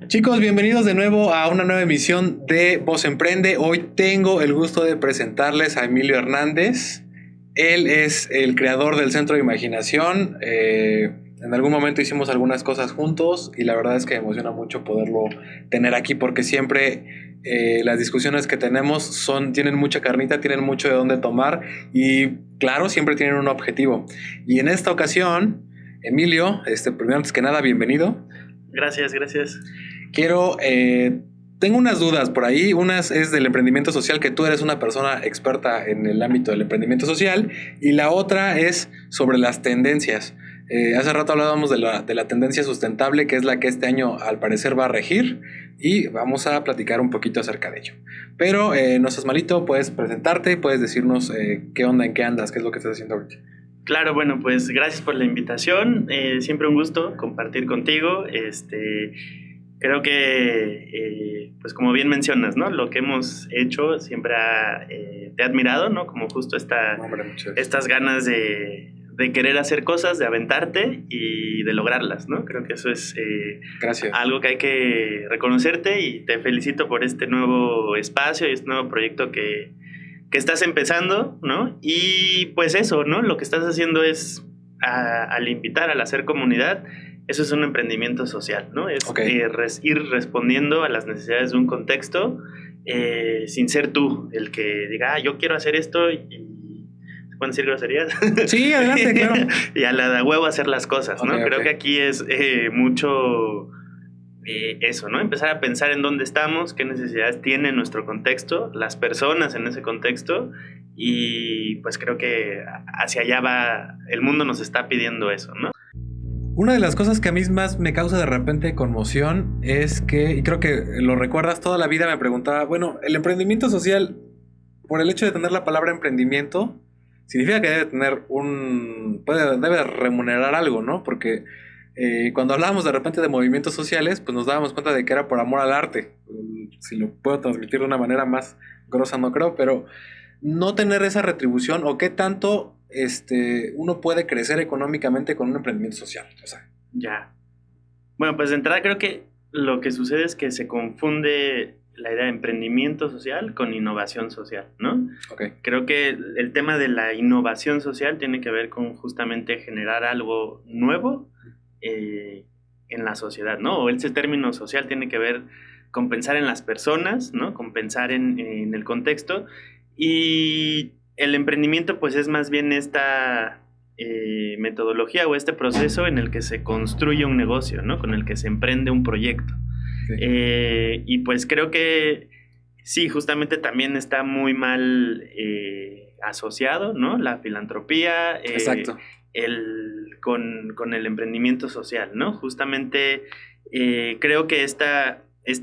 Chicos, bienvenidos de nuevo a una nueva emisión de Voz Emprende. Hoy tengo el gusto de presentarles a Emilio Hernández. Él es el creador del Centro de Imaginación. En algún momento hicimos algunas cosas juntos y la verdad es que me emociona mucho poderlo tener aquí porque siempre las discusiones que tenemos tienen mucha carnita, tienen mucho de dónde tomar y claro, siempre tienen un objetivo. Y en esta ocasión, Emilio, primero antes que nada, bienvenido. Gracias. Tengo unas dudas por ahí. Una es del emprendimiento social, que tú eres una persona experta en el ámbito del emprendimiento social, y la otra es sobre las tendencias. Hace rato hablábamos de la tendencia sustentable, que es la que este año al parecer va a regir, y vamos a platicar un poquito acerca de ello. Pero no seas malito, puedes presentarte, puedes decirnos qué onda, en qué andas, qué es lo que estás haciendo ahorita. Claro, bueno, pues gracias por la invitación. Siempre un gusto compartir contigo. Creo que, pues como bien mencionas, ¿no? Lo que hemos hecho siempre te ha admirado, ¿no? Como justo estas ganas de querer hacer cosas, de aventarte y de lograrlas, ¿no? Creo que eso es algo que hay que reconocerte y te felicito por este nuevo espacio y este nuevo proyecto que estás empezando, ¿no? Y pues eso, ¿no? Lo que estás haciendo es, al invitar, al hacer comunidad, eso es un emprendimiento social, ¿no? Es ir respondiendo a las necesidades de un contexto sin ser tú el que diga, yo quiero hacer esto y ¿se pueden decir groserías? Sí, adelante, claro. Y a la de huevo hacer las cosas, ¿no? Creo que aquí es mucho eso, ¿no? Empezar a pensar en dónde estamos, qué necesidades tiene nuestro contexto, las personas en ese contexto, y pues creo que hacia allá va, el mundo nos está pidiendo eso, ¿no? Una de las cosas que a mí más me causa de repente conmoción es que, y creo que lo recuerdas, toda la vida me preguntaba, bueno, el emprendimiento social, por el hecho de tener la palabra emprendimiento, significa que debe remunerar algo, ¿no? Porque cuando hablábamos de repente de movimientos sociales, pues nos dábamos cuenta de que era por amor al arte. Si lo puedo transmitir de una manera más grosa, no creo, pero no tener esa retribución o qué tanto uno puede crecer económicamente con un emprendimiento social. O sea. Ya. Bueno, pues de entrada creo que lo que sucede es que se confunde la idea de emprendimiento social con innovación social, ¿no? Okay. Creo que el tema de la innovación social tiene que ver con justamente generar algo nuevo en la sociedad, ¿no? O ese término social tiene que ver con pensar en las personas, ¿no? Con pensar en el contexto, y el emprendimiento pues es más bien esta metodología o este proceso en el que se construye un negocio, ¿no? Con el que se emprende un proyecto. Sí. Y pues creo que sí, justamente también está muy mal asociado, ¿no? La filantropía. Exacto. Con el emprendimiento social, ¿no? Justamente creo que esta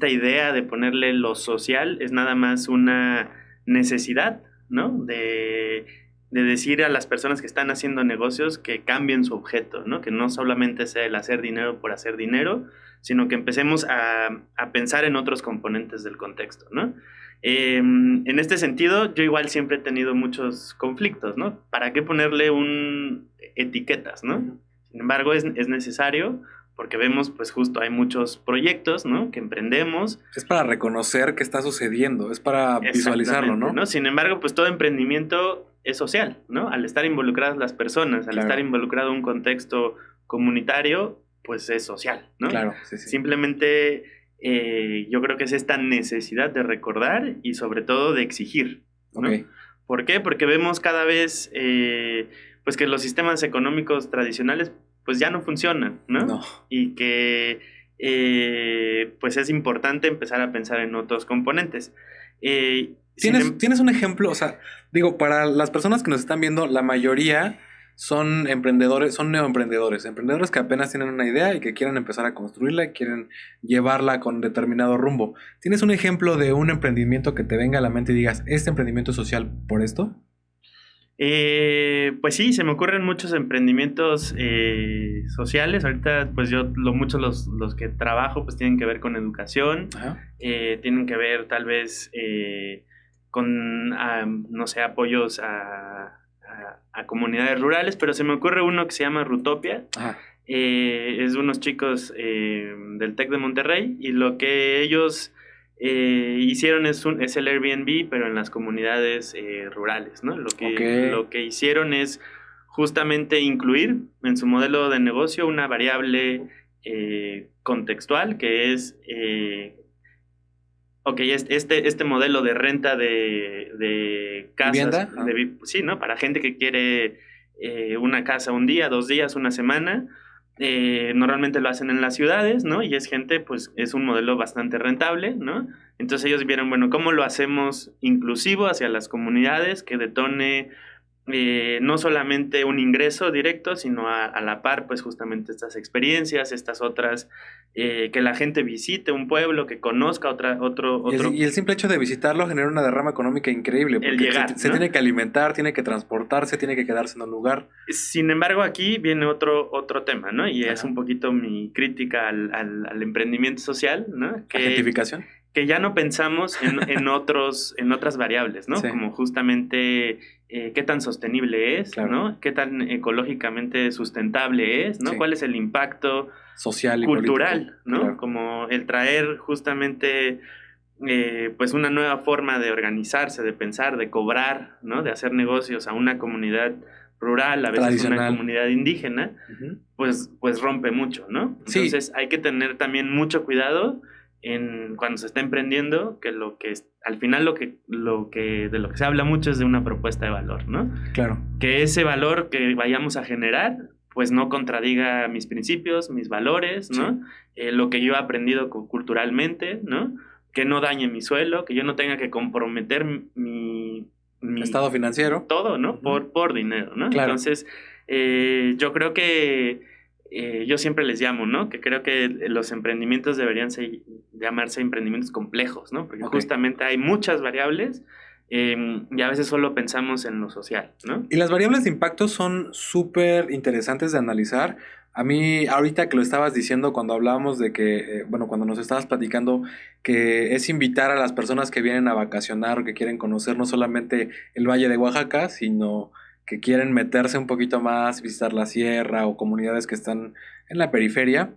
idea de ponerle lo social es nada más una necesidad, ¿no? De decir a las personas que están haciendo negocios que cambien su objeto, ¿no? Que no solamente sea el hacer dinero por hacer dinero, sino que empecemos a pensar en otros componentes del contexto, ¿no? En este sentido, yo igual siempre he tenido muchos conflictos, ¿no? ¿Para qué ponerle etiquetas, ¿no? Sin embargo, es necesario porque vemos, pues justo hay muchos proyectos, ¿no? Que emprendemos. Es para reconocer qué está sucediendo, es para visualizarlo, ¿no? Sin embargo, pues todo emprendimiento es social, ¿no? Al estar involucradas las personas, al estar involucrado un contexto comunitario, pues es social, ¿no? Claro, sí. Simplemente yo creo que es esta necesidad de recordar y sobre todo de exigir, ¿no? Okay. ¿Por qué? Porque vemos cada vez pues que los sistemas económicos tradicionales pues ya no funcionan, ¿no? No. Y que pues es importante empezar a pensar en otros componentes. ¿Tienes un ejemplo? O sea, digo, para las personas que nos están viendo, la mayoría son emprendedores, son neoemprendedores, emprendedores que apenas tienen una idea y que quieren empezar a construirla y quieren llevarla con determinado rumbo. ¿Tienes un ejemplo de un emprendimiento que te venga a la mente y digas, este emprendimiento social por esto? Pues sí, se me ocurren muchos emprendimientos sociales. Ahorita, pues yo, muchos los que trabajo, pues tienen que ver con educación, tienen que ver tal vez con, no sé, apoyos a comunidades rurales, pero se me ocurre uno que se llama Rutopia, es de unos chicos del TEC de Monterrey, y lo que ellos hicieron es el Airbnb, pero en las comunidades rurales, ¿no? Lo que hicieron es justamente incluir en su modelo de negocio una variable contextual, que es, este modelo de renta de casas, sí, ¿no? Para gente que quiere una casa un día, 2 días, una semana. Normalmente lo hacen en las ciudades, ¿no? Y es gente, pues es un modelo bastante rentable, ¿no? Entonces ellos vieron, bueno, ¿cómo lo hacemos inclusivo hacia las comunidades, que detone no solamente un ingreso directo, sino a la par, pues justamente estas experiencias, estas otras, que la gente visite un pueblo, que conozca otro. Y el simple hecho de visitarlo genera una derrama económica increíble, porque se tiene que alimentar, tiene que transportarse, tiene que quedarse en un lugar. Sin embargo, aquí viene otro tema, ¿no? Y es un poquito mi crítica al emprendimiento social, ¿no? ¿La gentrificación? Que ya no pensamos en otras variables, ¿no? Sí. Como justamente qué tan sostenible es, claro, ¿no? Qué tan ecológicamente sustentable es, ¿no? Sí. ¿Cuál es el impacto social y cultural, político, ¿no? Claro. Como el traer justamente pues una nueva forma de organizarse, de pensar, de cobrar, ¿no? De hacer negocios a una comunidad rural, a veces una comunidad indígena, pues rompe mucho, ¿no? Entonces hay que tener también mucho cuidado cuando se está emprendiendo, que al final de lo que se habla mucho es de una propuesta de valor, ¿no? Claro. Que ese valor que vayamos a generar, pues no contradiga mis principios, mis valores, ¿no? Sí. Lo que yo he aprendido culturalmente, ¿no? Que no dañe mi suelo, que yo no tenga que comprometer mi estado financiero. Todo, ¿no? Por dinero, ¿no? Claro. Entonces, yo creo que yo siempre les llamo, ¿no? Que creo que los emprendimientos deberían llamarse emprendimientos complejos, ¿no? Porque justamente hay muchas variables y a veces solo pensamos en lo social, ¿no? Y las variables de impacto son súper interesantes de analizar. A mí, ahorita que lo estabas diciendo, cuando hablábamos de que, cuando nos estabas platicando, que es invitar a las personas que vienen a vacacionar o que quieren conocer no solamente el Valle de Oaxaca, sino que quieren meterse un poquito más, visitar la sierra o comunidades que están en la periferia.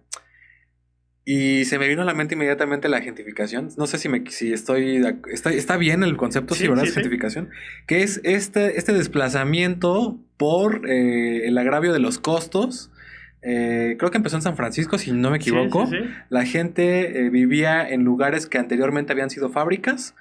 Y se me vino a la mente inmediatamente la gentrificación. No sé si está bien el concepto, sí, ¿verdad? Sí. Gentrificación. Que es este desplazamiento por el agravio de los costos. Creo que empezó en San Francisco, si no me equivoco. Sí. La gente vivía en lugares que anteriormente habían sido fábricas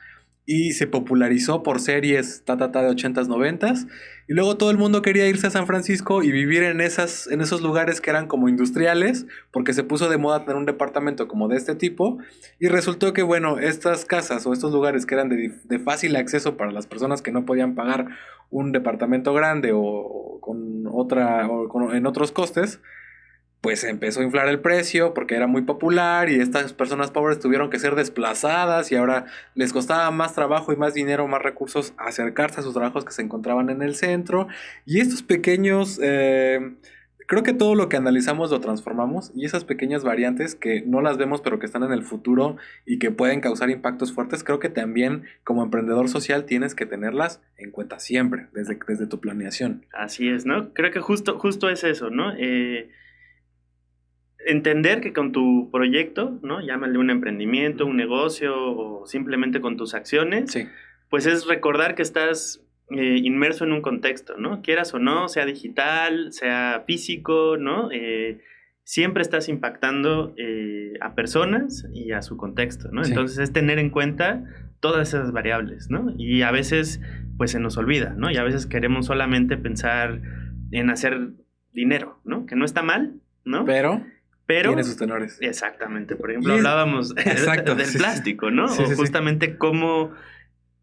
y se popularizó por series de 80s, 90s, y luego todo el mundo quería irse a San Francisco y vivir en esos lugares que eran como industriales, porque se puso de moda tener un departamento como de este tipo, y resultó que, estas casas o estos lugares que eran de fácil acceso para las personas que no podían pagar un departamento grande o en otros costes, pues empezó a inflar el precio porque era muy popular y estas personas pobres tuvieron que ser desplazadas y ahora les costaba más trabajo y más dinero, más recursos acercarse a sus trabajos que se encontraban en el centro. Y estos pequeños, creo que todo lo que analizamos lo transformamos, y esas pequeñas variantes que no las vemos pero que están en el futuro y que pueden causar impactos fuertes, creo que también como emprendedor social tienes que tenerlas en cuenta siempre, desde tu planeación. Así es, ¿no? Creo que justo es eso, ¿no? Entender que con tu proyecto, ¿no? Llámale un emprendimiento, un negocio o simplemente con tus acciones, sí, pues es recordar que estás inmerso en un contexto, ¿no? Quieras o no, sea digital, sea físico, ¿no? Siempre estás impactando a personas y a su contexto, ¿no? Sí. Entonces es tener en cuenta todas esas variables, ¿no? Y a veces pues se nos olvida, ¿no? Y a veces queremos solamente pensar en hacer dinero, ¿no? Que no está mal, ¿no? Pero tiene sus tenores. Exactamente. Por ejemplo, hablábamos del plástico, ¿no? Sí, o justamente cómo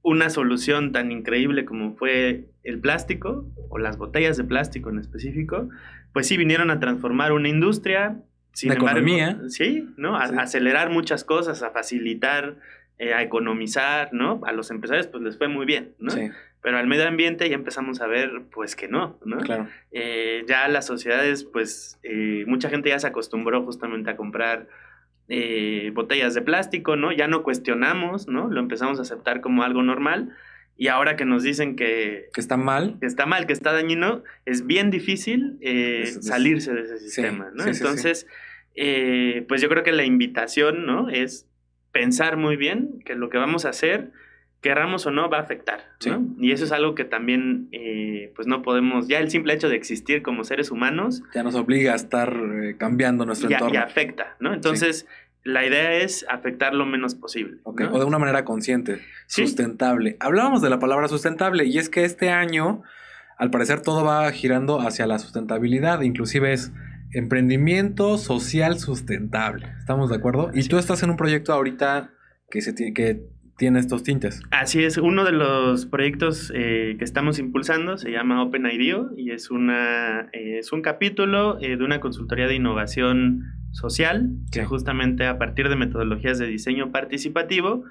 una solución tan increíble como fue el plástico, o las botellas de plástico en específico, pues sí vinieron a transformar una industria. Sin embargo, economía. Sí, ¿no? A acelerar muchas cosas, a facilitar, a economizar, ¿no? A los empresarios pues les fue muy bien, ¿no? Sí. Pero al medio ambiente ya empezamos a ver, pues, que no, ¿no? Claro. Ya las sociedades, pues, mucha gente ya se acostumbró justamente a comprar botellas de plástico, ¿no? Ya no cuestionamos, ¿no? Lo empezamos a aceptar como algo normal. y ahora que nos dicen que está mal, que está dañino, es bien difícil salirse de ese sistema, ¿no? Entonces, pues yo creo que la invitación, ¿no? Es pensar muy bien que lo que vamos a hacer, querramos o no, va a afectar, ¿no? Y eso es algo que también, pues no podemos, ya el simple hecho de existir como seres humanos... ya nos obliga a estar cambiando nuestro entorno. Y afecta, ¿no? Entonces, la idea es afectar lo menos posible. Okay. ¿no? O de una manera consciente, sustentable. Hablábamos de la palabra sustentable y es que este año, al parecer, todo va girando hacia la sustentabilidad. Inclusive es emprendimiento social sustentable. ¿Estamos de acuerdo? Y tú estás en un proyecto ahorita que tiene estos tintes. Así es. Uno de los proyectos que estamos impulsando se llama OpenIDEO y es un capítulo de una consultoría de innovación social que justamente a partir de metodologías de diseño participativo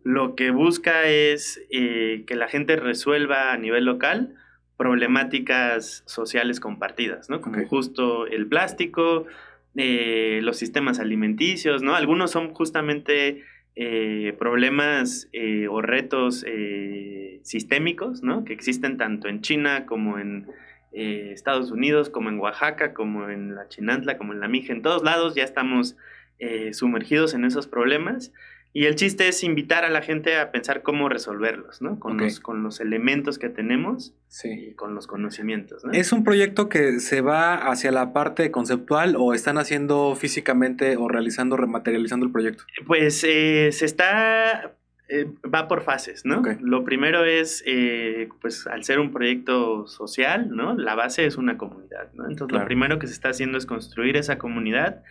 lo que busca es que la gente resuelva a nivel local problemáticas sociales compartidas, ¿no? Como justo el plástico, los sistemas alimenticios, ¿no? Algunos son justamente problemas o retos sistémicos, ¿no? Que existen tanto en China como en Estados Unidos, como en Oaxaca, como en la Chinantla, como en la Mije. En todos lados ya estamos sumergidos en esos problemas. Y el chiste es invitar a la gente a pensar cómo resolverlos, ¿no? Con los elementos que tenemos y con los conocimientos, ¿no? ¿Es un proyecto que se va hacia la parte conceptual o están haciendo físicamente o rematerializando el proyecto? Pues va por fases, ¿no? Lo primero es, pues al ser un proyecto social, ¿no? La base es una comunidad, ¿no? Entonces lo primero que se está haciendo es construir esa comunidad.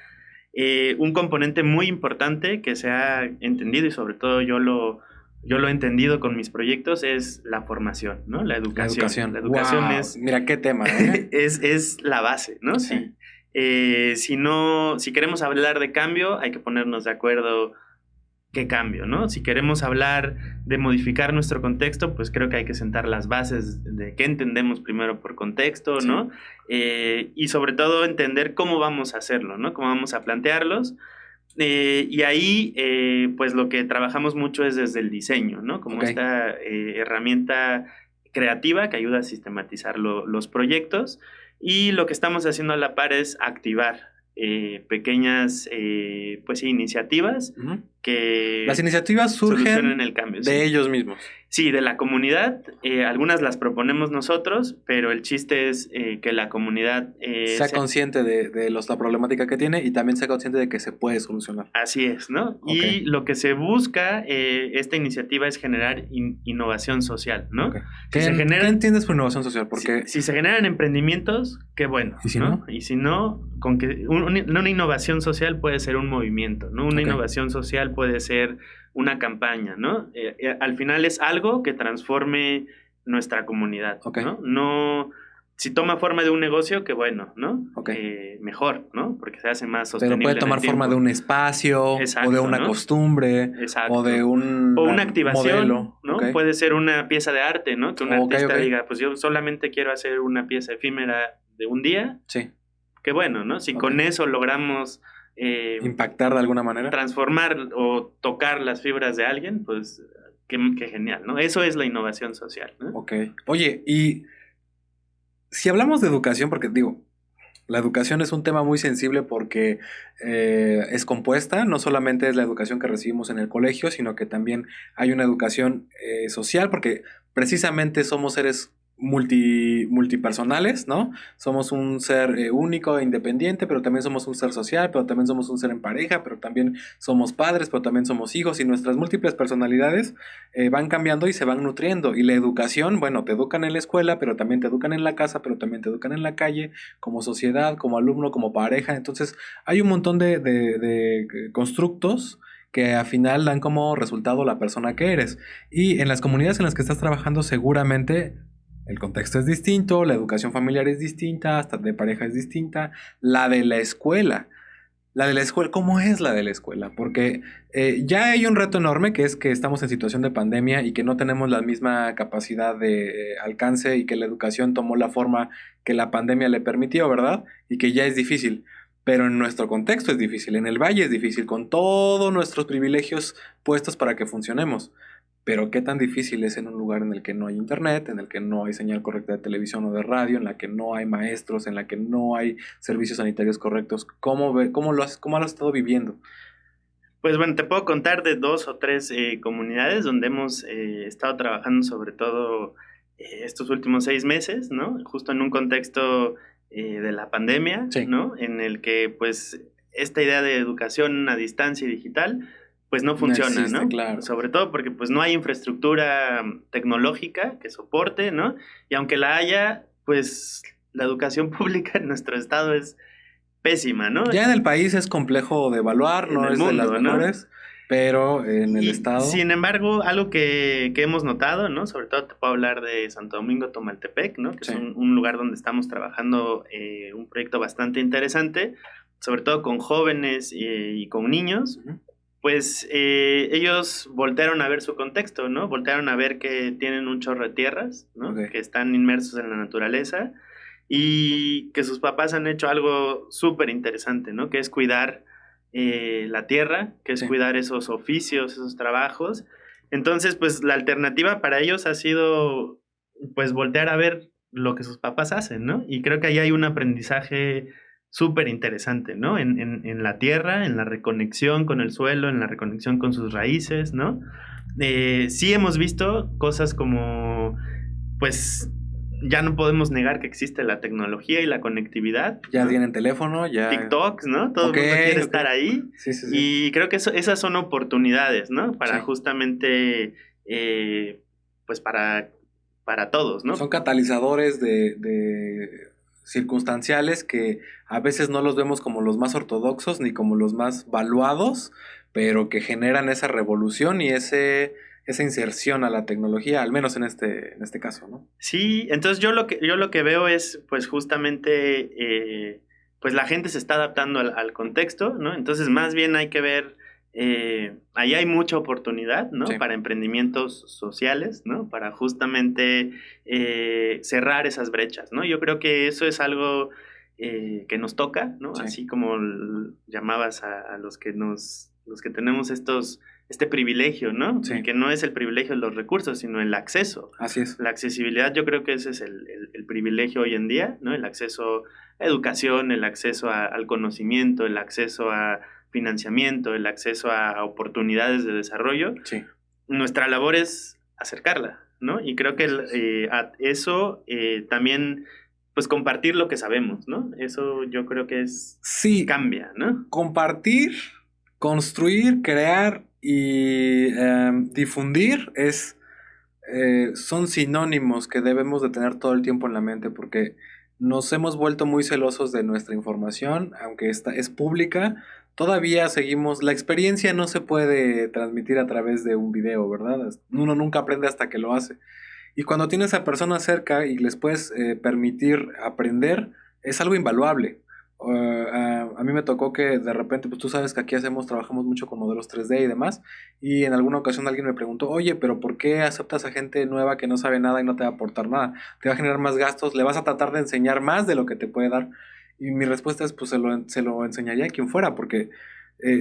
Un componente muy importante que se ha entendido y sobre todo yo lo he entendido con mis proyectos es la formación, ¿no? La educación. La educación es... Mira qué tema, ¿eh? es la base, ¿no? Sí. Si queremos hablar de cambio, hay que ponernos de acuerdo qué cambio, ¿no? Si queremos hablar de modificar nuestro contexto, pues creo que hay que sentar las bases de qué entendemos primero por contexto, ¿no? Y sobre todo entender cómo vamos a hacerlo, ¿no? Cómo vamos a plantearlos. Y ahí, pues lo que trabajamos mucho es desde el diseño, ¿no? Como esta herramienta creativa que ayuda a sistematizar los proyectos. Y lo que estamos haciendo a la par es activar pequeñas pues iniciativas que las iniciativas surgen el cambio, de ellos mismos. Sí, de la comunidad. Algunas las proponemos nosotros, pero el chiste es que la comunidad sea consciente de la problemática que tiene y también sea consciente de que se puede solucionar. Así es, ¿no? Y lo que se busca, esta iniciativa es generar innovación social, ¿no? ¿Qué entiendes por innovación social? Porque si se generan emprendimientos, qué bueno. ¿Y si no? Y si no, con que una innovación social puede ser un movimiento, ¿no? Una innovación social puede ser una campaña, ¿no? Al final es algo que transforme nuestra comunidad, ¿no? Si toma forma de un negocio, qué bueno, ¿no? Mejor, ¿no? Porque se hace más sostenible. Pero puede tomar forma de un espacio, o de una costumbre, o de una activación, modelo, ¿no? Puede ser una pieza de arte, ¿no? Que un artista diga, pues yo solamente quiero hacer una pieza efímera de un día. Sí. Qué bueno, ¿no? Si con eso logramos impactar de alguna manera, transformar o tocar las fibras de alguien, pues qué genial, ¿no? Eso es la innovación social, ¿no? Oye, y si hablamos de educación, porque digo, la educación es un tema muy sensible porque es compuesta, no solamente es la educación que recibimos en el colegio, sino que también hay una educación social, porque precisamente somos seres multipersonales, ¿no? Somos un ser único e independiente, pero también somos un ser social, pero también somos un ser en pareja, pero también somos padres, pero también somos hijos, y nuestras múltiples personalidades van cambiando y se van nutriendo. Y la educación, bueno, te educan en la escuela, pero también te educan en la casa, pero también te educan en la calle, como sociedad, como alumno, como pareja. Entonces hay un montón de constructos que al final dan como resultado la persona que eres. Y en las comunidades en las que estás trabajando seguramente el contexto es distinto, la educación familiar es distinta, hasta de pareja es distinta. La de la escuela, ¿cómo es la de la escuela? Porque ya hay un reto enorme, que es que estamos en situación de pandemia y que no tenemos la misma capacidad de alcance y que la educación tomó la forma que la pandemia le permitió, ¿verdad? Y que ya es difícil. Pero en nuestro contexto es difícil, en el valle es difícil, con todos nuestros privilegios puestos para que funcionemos. pero qué tan difícil es en un lugar en el que no hay internet, en el que no hay señal correcta de televisión o de radio, en la que no hay maestros, en la que no hay servicios sanitarios correctos. ¿Cómo lo has estado viviendo? Pues bueno, te puedo contar de 2 o 3 comunidades donde hemos estado trabajando sobre todo estos últimos 6 meses, ¿no? Justo en un contexto de la pandemia, Sí. ¿no? En el que pues esta idea de educación a distancia y digital pues no funciona, existe, ¿no? claro. Sobre todo porque pues no hay infraestructura tecnológica que soporte, ¿no? Y aunque la haya, pues la educación pública en nuestro estado es pésima, ¿no? Ya en el país es complejo de evaluar, En no el es de las mundo, ¿no? mejores, pero en el estado... Sin embargo, algo que hemos notado, ¿no? Sobre todo te puedo hablar de Santo Domingo Tomaltepec, ¿no? Que Sí. es un lugar donde estamos trabajando un proyecto bastante interesante, sobre todo con jóvenes y con niños. Ujú. Pues ellos voltearon a ver su contexto, ¿no? Voltearon a ver que tienen un chorro de tierras, ¿no? Ok. Que están inmersos en la naturaleza y que sus papás han hecho algo súper interesante, ¿no? Que es cuidar la tierra, que es Sí. cuidar esos oficios, esos trabajos. Entonces, pues la alternativa para ellos ha sido, pues, voltear a ver lo que sus papás hacen, ¿no? Y creo que ahí hay un aprendizaje súper interesante, ¿no? En la tierra, en la reconexión con el suelo, en la reconexión con sus raíces, ¿no? Sí hemos visto cosas como, pues, ya no podemos negar que existe la tecnología y la conectividad. Ya ¿no? tienen teléfono, ya... TikToks, ¿no? Todo Ok, el mundo quiere ok. estar ahí. Sí, sí, sí. Y creo que esas son oportunidades, ¿no? Para Sí. justamente, pues para todos, ¿no? Son catalizadores de circunstanciales que a veces no los vemos como los más ortodoxos ni como los más valuados, pero que generan esa revolución y esa inserción a la tecnología, al menos en este caso, ¿no? Sí, entonces yo lo que veo es, pues justamente, pues la gente se está adaptando al contexto, ¿no? Entonces más bien hay que ver, ahí hay mucha oportunidad, ¿no? Sí. Para emprendimientos sociales, ¿no? Para justamente cerrar esas brechas, ¿no? Yo creo que eso es algo que nos toca, ¿no? Sí. Así como llamabas a los que tenemos este privilegio, ¿no? Sí. Y que no es el privilegio de los recursos, sino el acceso. Así es. La accesibilidad, yo creo que ese es el privilegio hoy en día, ¿no? El acceso a educación, el acceso al conocimiento, el acceso a financiamiento, el acceso a oportunidades de desarrollo. Sí. Nuestra labor es acercarla, ¿no? Y creo que a eso también, pues compartir lo que sabemos, ¿no? Eso yo creo que Sí. cambia, ¿no? Compartir, construir, crear y difundir son sinónimos que debemos de tener todo el tiempo en la mente porque nos hemos vuelto muy celosos de nuestra información, aunque esta es pública, todavía seguimos, la experiencia no se puede transmitir a través de un video, ¿verdad? Uno nunca aprende hasta que lo hace. Y cuando tienes a personas cerca y les puedes permitir aprender, es algo invaluable. A mí me tocó que de repente, pues tú sabes que aquí trabajamos mucho con modelos 3D y demás, y en alguna ocasión alguien me preguntó, oye, pero ¿por qué aceptas a gente nueva que no sabe nada y no te va a aportar nada? Te va a generar más gastos, le vas a tratar de enseñar más de lo que te puede dar. Y mi respuesta es, pues se lo enseñaría a quien fuera, porque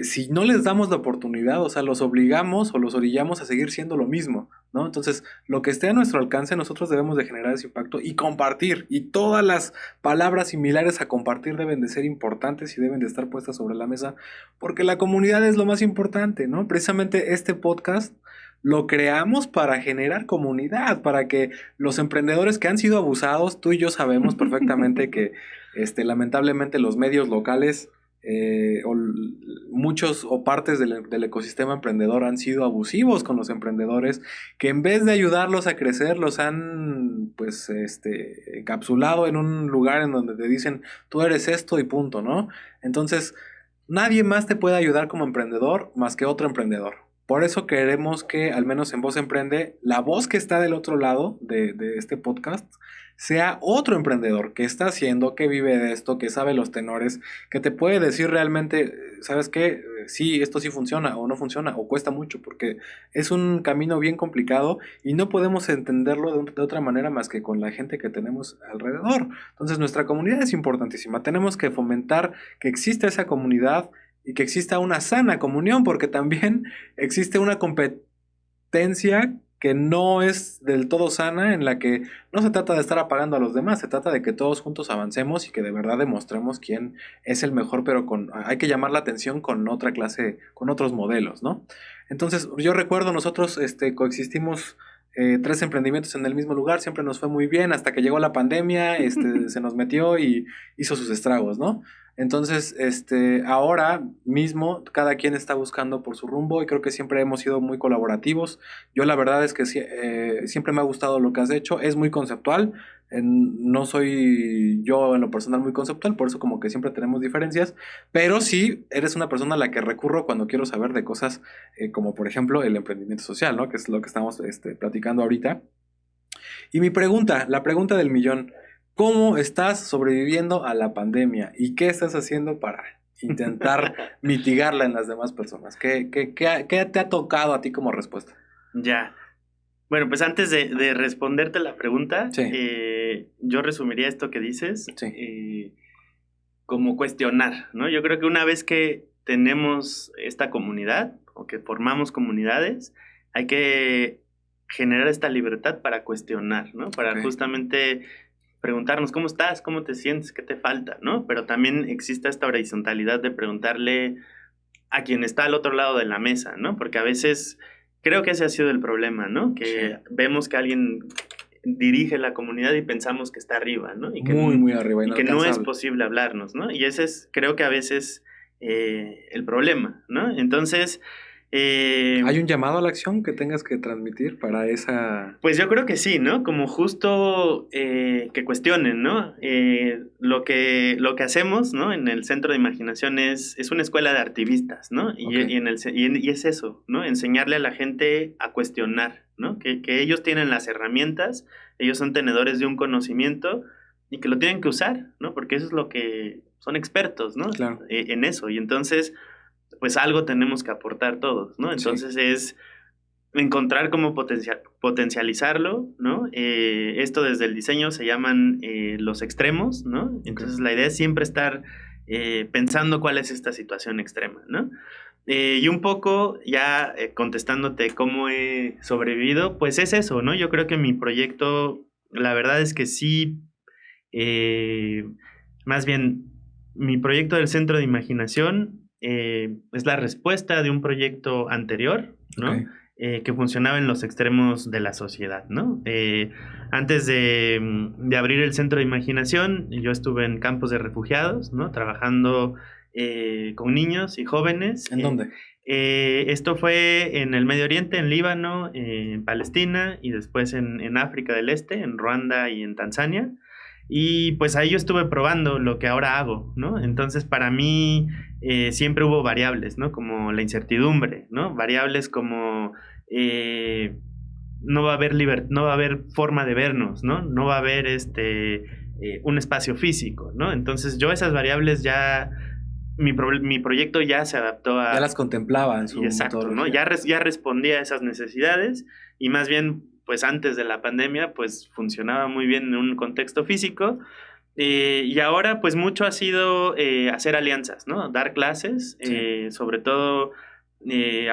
si no les damos la oportunidad, o sea, los obligamos o los orillamos a seguir siendo lo mismo, ¿no? Entonces, lo que esté a nuestro alcance, nosotros debemos de generar ese impacto y compartir. Y todas las palabras similares a compartir deben de ser importantes y deben de estar puestas sobre la mesa, porque la comunidad es lo más importante, ¿no? Precisamente este podcast lo creamos para generar comunidad, para que los emprendedores que han sido abusados, tú y yo sabemos perfectamente que lamentablemente los medios locales muchos o partes del ecosistema emprendedor han sido abusivos con los emprendedores, que en vez de ayudarlos a crecer los han pues encapsulado en un lugar en donde te dicen tú eres esto y punto, ¿no? Entonces nadie más te puede ayudar como emprendedor más que otro emprendedor. Por eso queremos que, al menos en Voz Emprende, la voz que está del otro lado de este podcast sea otro emprendedor que está haciendo, que vive de esto, que sabe los tenores, que te puede decir realmente, ¿sabes qué? Sí, esto sí funciona o no funciona o cuesta mucho, porque es un camino bien complicado y no podemos entenderlo de otra manera más que con la gente que tenemos alrededor. Entonces nuestra comunidad es importantísima. Tenemos que fomentar que exista esa comunidad y que exista una sana comunión, porque también existe una competencia competencia que no es del todo sana, en la que no se trata de estar apagando a los demás, se trata de que todos juntos avancemos y que de verdad demostremos quién es el mejor, pero hay que llamar la atención con otra clase, con otros modelos, ¿no? Entonces, yo recuerdo nosotros coexistimos 3 emprendimientos en el mismo lugar, siempre nos fue muy bien, hasta que llegó la pandemia, se nos metió y hizo sus estragos, ¿no? Entonces, ahora mismo cada quien está buscando por su rumbo y creo que siempre hemos sido muy colaborativos. Yo la verdad es que siempre me ha gustado lo que has hecho, es muy conceptual, no soy yo en lo personal muy conceptual, por eso como que siempre tenemos diferencias, pero sí eres una persona a la que recurro cuando quiero saber de cosas como por ejemplo el emprendimiento social, ¿no? Que es lo que estamos platicando ahorita. Y la pregunta del millón, ¿cómo estás sobreviviendo a la pandemia? ¿Y qué estás haciendo para intentar mitigarla en las demás personas? ¿Qué te ha tocado a ti como respuesta? Ya. Bueno, pues antes de responderte la pregunta, Sí. Yo resumiría esto que dices Sí. Como cuestionar, ¿no? Yo creo que una vez que tenemos esta comunidad o que formamos comunidades, hay que generar esta libertad para cuestionar, ¿no? Para justamente preguntarnos cómo estás, cómo te sientes, qué te falta, ¿no? Pero también existe esta horizontalidad de preguntarle a quien está al otro lado de la mesa, ¿no? Porque a veces creo que ese ha sido el problema, ¿no? Que vemos que alguien dirige la comunidad y pensamos que está arriba, ¿no? Y que muy arriba. Y que no es posible hablarnos, ¿no? Y ese es, creo que a veces, el problema, ¿no? Entonces... ¿hay un llamado a la acción que tengas que transmitir para esa...? Pues yo creo que sí, ¿no? Como justo que cuestionen, ¿no? Lo que hacemos, ¿no? En el Centro de Imaginación es una escuela de artivistas, ¿no? Y es eso, ¿no? Enseñarle a la gente a cuestionar, ¿no? Que ellos tienen las herramientas, ellos son tenedores de un conocimiento y que lo tienen que usar, ¿no? Porque eso es lo que son expertos, ¿no? Claro. En eso. Y entonces, pues algo tenemos que aportar todos, ¿no? Entonces es encontrar cómo potencializarlo, ¿no? Esto desde el diseño se llaman los extremos, ¿no? Entonces la idea es siempre estar pensando cuál es esta situación extrema, ¿no? Y un poco ya contestándote cómo he sobrevivido, pues es eso, ¿no? Yo creo que mi proyecto, la verdad es que sí, más bien, mi proyecto del Centro de Imaginación es la respuesta de un proyecto anterior, ¿no? Que funcionaba en los extremos de la sociedad, ¿no? Antes de abrir el Centro de Imaginación, yo estuve en campos de refugiados, ¿no? Trabajando con niños y jóvenes. ¿En dónde? Esto fue en el Medio Oriente, en Líbano, en Palestina y después en África del Este, en Ruanda y en Tanzania. Y pues ahí yo estuve probando lo que ahora hago, ¿no? Entonces para mí siempre hubo variables, ¿no? Como la incertidumbre, ¿no? Variables como no va a haber forma de vernos, ¿no? No va a haber un espacio físico, ¿no? Entonces yo esas variables ya mi proyecto ya se adaptó a... Ya las contemplaba en su Exacto, ¿no? Ya respondía a esas necesidades y más bien, pues antes de la pandemia, pues funcionaba muy bien en un contexto físico y ahora, pues mucho ha sido hacer alianzas, ¿no? Dar clases, sobre todo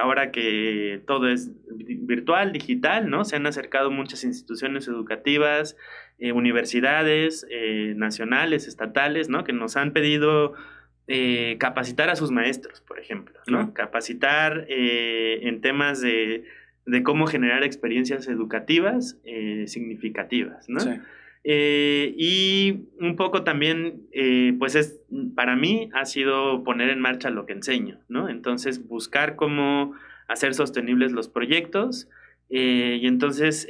ahora que todo es virtual, digital, ¿no? Se han acercado muchas instituciones educativas, universidades nacionales, estatales, ¿no? Que nos han pedido capacitar a sus maestros, por ejemplo, ¿no? Capacitar en temas de cómo generar experiencias educativas significativas, ¿no? Sí. Y un poco también, pues para mí ha sido poner en marcha lo que enseño, ¿no? Entonces buscar cómo hacer sostenibles los proyectos y entonces,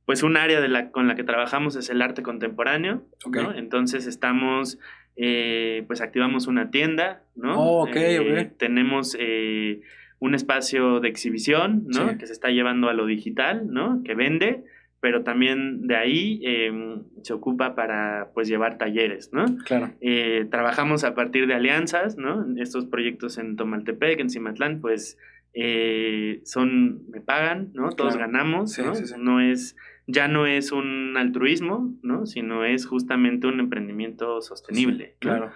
pues un área con la que trabajamos es el arte contemporáneo, ¿no? Entonces estamos... pues activamos una tienda, ¿no? Tenemos un espacio de exhibición, ¿no? Que se está llevando a lo digital, ¿no? Que vende, pero también de ahí se ocupa para, pues, llevar talleres, ¿no? Claro. Trabajamos a partir de alianzas, ¿no? Estos proyectos en Tomaltepec, en Cimatlán, pues, me pagan, ¿no? Todos ganamos, ¿no? Sí. Ya no es un altruismo, ¿no? Sino es justamente un emprendimiento sostenible, ¿no? Claro.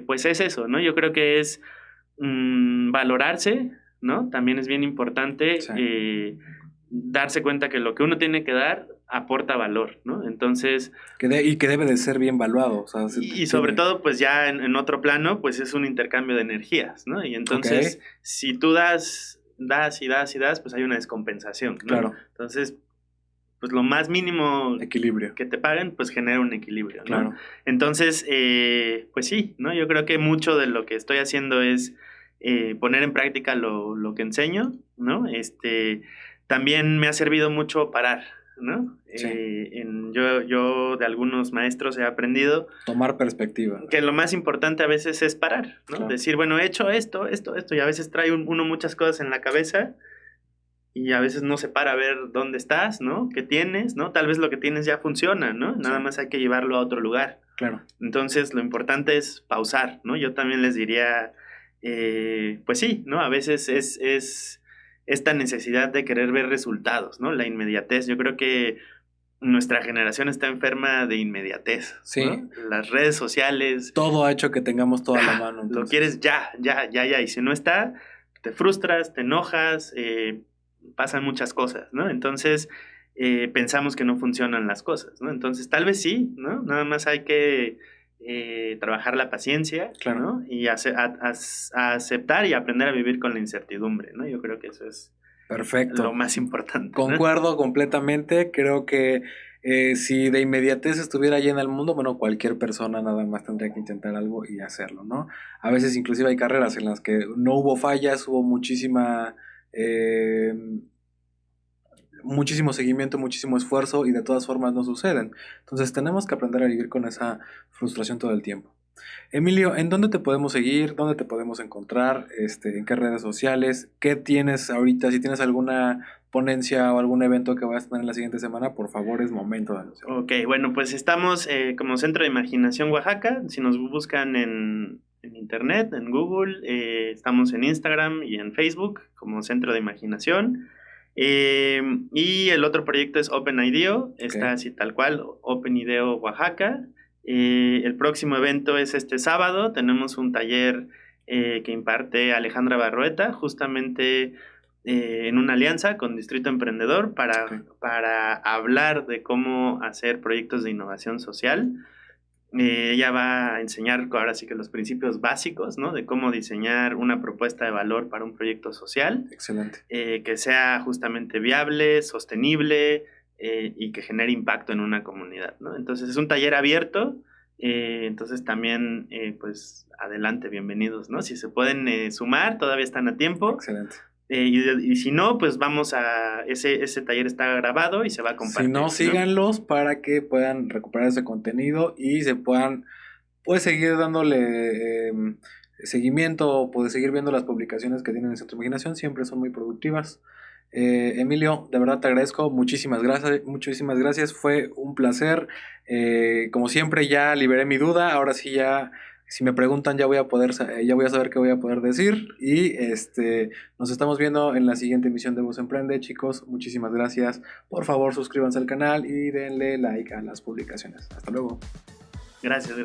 Pues es eso, ¿no? Yo creo que es valorarse, ¿no? También es bien importante darse cuenta que lo que uno tiene que dar aporta valor, ¿no? Entonces... y que debe de ser bien valuado. O sea, y sobre todo, pues ya en otro plano, pues es un intercambio de energías, ¿no? Y entonces, si tú das y das y das, pues hay una descompensación, ¿no? Claro. Entonces, pues lo más mínimo equilibrio que te paguen, pues genera un equilibrio, ¿no? Claro. Entonces, pues sí, ¿no? Yo creo que mucho de lo que estoy haciendo es poner en práctica lo que enseño, ¿no? También me ha servido mucho parar, ¿no? Sí. Yo de algunos maestros he aprendido... tomar perspectiva. Que lo más importante a veces es parar, ¿no? Claro. Decir, bueno, he hecho esto, y a veces trae uno muchas cosas en la cabeza y a veces no se para a ver dónde estás, ¿no? ¿Qué tienes, no? Tal vez lo que tienes ya funciona, ¿no? Nada más hay que llevarlo a otro lugar. Claro. Entonces, lo importante es pausar, ¿no? Yo también les diría, pues sí, ¿no? A veces es esta necesidad de querer ver resultados, ¿no? La inmediatez. Yo creo que nuestra generación está enferma de inmediatez. Sí. ¿No? Las redes sociales. Todo ha hecho que tengamos toda la mano. Entonces. Lo quieres ya. Y si no está, te frustras, te enojas, pasan muchas cosas, ¿no? Entonces, pensamos que no funcionan las cosas, ¿no? Entonces, tal vez sí, ¿no? Nada más hay que trabajar la paciencia, claro. ¿no? Y aceptar y aprender a vivir con la incertidumbre, ¿no? Yo creo que eso es perfecto. Lo más importante. Concuerdo, ¿no? Completamente. Creo que si de inmediatez estuviera llena el mundo, bueno, cualquier persona nada más tendría que intentar algo y hacerlo, ¿no? A veces inclusive hay carreras en las que no hubo fallas, hubo muchísimo seguimiento, muchísimo esfuerzo y de todas formas no suceden. Entonces tenemos que aprender a vivir con esa frustración todo el tiempo. Emilio, ¿en dónde te podemos seguir? ¿Dónde te podemos encontrar? ¿En qué redes sociales? ¿Qué tienes ahorita? Si tienes alguna ponencia o algún evento que vayas a tener en la siguiente semana, por favor, es momento de anunciarlo. Ok, bueno, pues estamos como Centro de Imaginación Oaxaca. Si nos buscan en internet, en Google, estamos en Instagram y en Facebook como Centro de Imaginación. Y el otro proyecto es Open IDEO, está así tal cual, Open IDEO Oaxaca. El próximo evento es este sábado, tenemos un taller que imparte Alejandra Barrueta, justamente en una alianza con Distrito Emprendedor para hablar de cómo hacer proyectos de innovación social. Ella va a enseñar ahora sí que los principios básicos, ¿no? De cómo diseñar una propuesta de valor para un proyecto social. Excelente. Que sea justamente viable, sostenible y que genere impacto en una comunidad, ¿no? Entonces es un taller abierto, entonces también pues adelante, bienvenidos, ¿no? Si se pueden sumar, todavía están a tiempo. Excelente. Y si no, pues vamos a... Ese taller está grabado y se va a compartir. Si no, síganlos para que puedan recuperar ese contenido y se puedan, pues, seguir dándole seguimiento o poder seguir viendo las publicaciones que tienen en Centro de Imaginación. Siempre son muy productivas. Emilio, de verdad te agradezco. Muchísimas gracias. Fue un placer. Como siempre, ya liberé mi duda. Ahora sí ya... Si me preguntan ya voy a saber qué voy a poder decir y nos estamos viendo en la siguiente emisión de Voz Emprende, chicos. Muchísimas gracias. Por favor, suscríbanse al canal y denle like a las publicaciones. Hasta luego. Gracias.